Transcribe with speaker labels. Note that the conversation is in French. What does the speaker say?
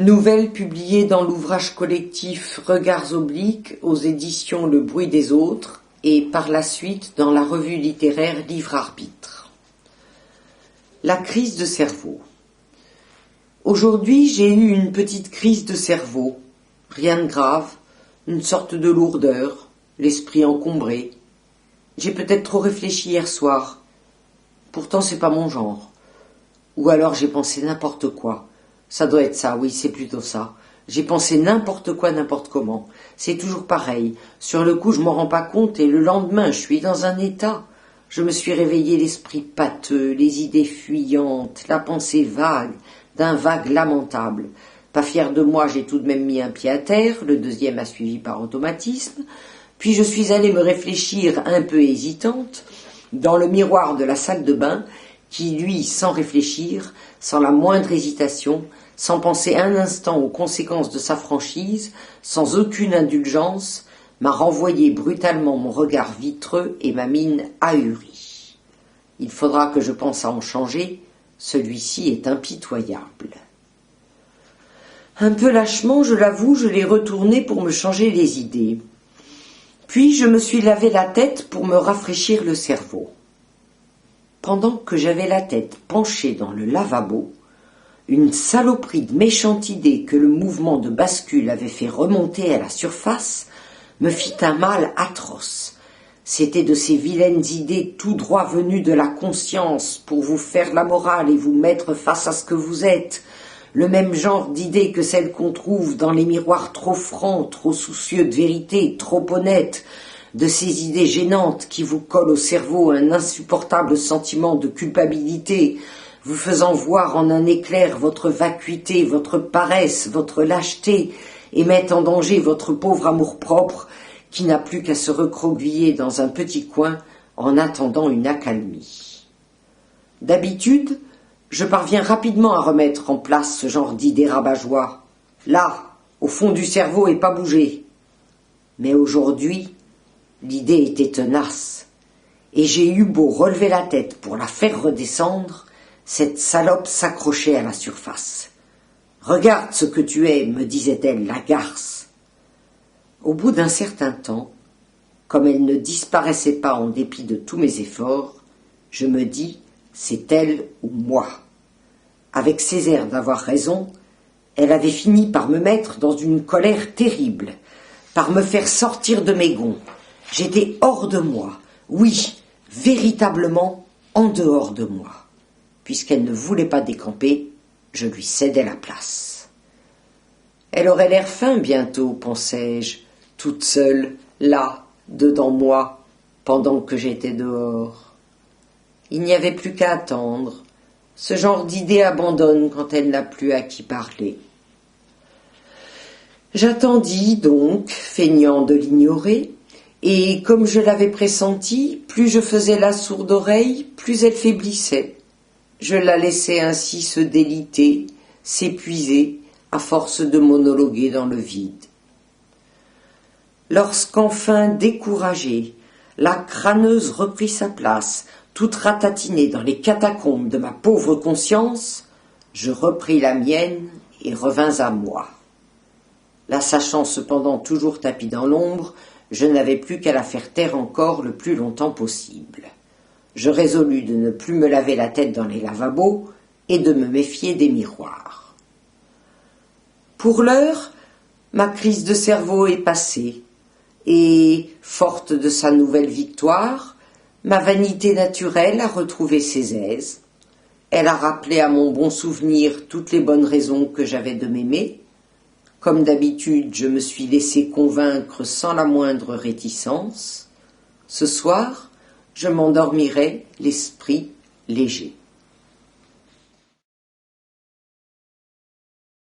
Speaker 1: Nouvelle publiée dans l'ouvrage collectif Regards obliques aux éditions Le Bruit des Autres et par la suite dans la revue littéraire Livre Arbitre. La crise de cerveau. Aujourd'hui, j'ai eu une petite crise de cerveau. Rien de grave, une sorte de lourdeur, l'esprit encombré. J'ai peut-être trop réfléchi hier soir. Pourtant, c'est pas mon genre. Ou alors j'ai pensé n'importe quoi. Ça doit être ça, oui, c'est plutôt ça. J'ai pensé n'importe quoi, n'importe comment. C'est toujours pareil. Sur le coup, je m'en rends pas compte et le lendemain, je suis dans un état. Je me suis réveillé l'esprit pâteux, les idées fuyantes, la pensée vague, d'un vague lamentable. Pas fier de moi, j'ai tout de même mis un pied à terre, le deuxième a suivi par automatisme. Puis je suis allée me réfléchir un peu hésitante dans le miroir de la salle de bain qui, lui, sans réfléchir, sans la moindre hésitation, sans penser un instant aux conséquences de sa franchise, sans aucune indulgence, m'a renvoyé brutalement mon regard vitreux et ma mine ahurie. Il faudra que je pense à en changer, celui-ci est impitoyable. Un peu lâchement, je l'avoue, je l'ai retourné pour me changer les idées. Puis je me suis lavé la tête pour me rafraîchir le cerveau. Pendant que j'avais la tête penchée dans le lavabo, une saloperie de méchante idée que le mouvement de bascule avait fait remonter à la surface me fit un mal atroce. C'était de ces vilaines idées tout droit venues de la conscience pour vous faire la morale et vous mettre face à ce que vous êtes, le même genre d'idées que celles qu'on trouve dans les miroirs trop francs, trop soucieux de vérité, trop honnêtes, de ces idées gênantes qui vous collent au cerveau un insupportable sentiment de culpabilité, vous faisant voir en un éclair votre vacuité, votre paresse, votre lâcheté, et mettent en danger votre pauvre amour-propre qui n'a plus qu'à se recroqueviller dans un petit coin en attendant une accalmie. D'habitude, je parviens rapidement à remettre en place ce genre d'idées rabat-joie, là, au fond du cerveau et pas bouger. Mais aujourd'hui, l'idée était tenace, et j'ai eu beau relever la tête pour la faire redescendre, cette salope s'accrochait à la surface. « Regarde ce que tu es, me disait-elle, la garce. » Au bout d'un certain temps, comme elle ne disparaissait pas en dépit de tous mes efforts, je me dis, c'est elle ou moi. Avec ses airs d'avoir raison, elle avait fini par me mettre dans une colère terrible, par me faire sortir de mes gonds. J'étais hors de moi, oui, véritablement en dehors de moi. Puisqu'elle ne voulait pas décamper, je lui cédais la place. Elle aurait l'air fin bientôt, pensais-je, toute seule, là, dedans moi, pendant que j'étais dehors. Il n'y avait plus qu'à attendre. Ce genre d'idée abandonne quand elle n'a plus à qui parler. J'attendis donc, feignant de l'ignorer, et comme je l'avais pressenti, plus je faisais la sourde oreille, plus elle faiblissait. Je la laissais ainsi se déliter, s'épuiser, à force de monologuer dans le vide. Lorsqu'enfin découragée, la crâneuse reprit sa place, toute ratatinée dans les catacombes de ma pauvre conscience, je repris la mienne et revins à moi. La sachant cependant toujours tapie dans l'ombre, je n'avais plus qu'à la faire taire encore le plus longtemps possible. Je résolus de ne plus me laver la tête dans les lavabos et de me méfier des miroirs. Pour l'heure, ma crise de cerveau est passée, et, forte de sa nouvelle victoire, ma vanité naturelle a retrouvé ses aises. Elle a rappelé à mon bon souvenir toutes les bonnes raisons que j'avais de m'aimer. Comme d'habitude, je me suis laissé convaincre sans la moindre réticence. Ce soir, je m'endormirai l'esprit léger.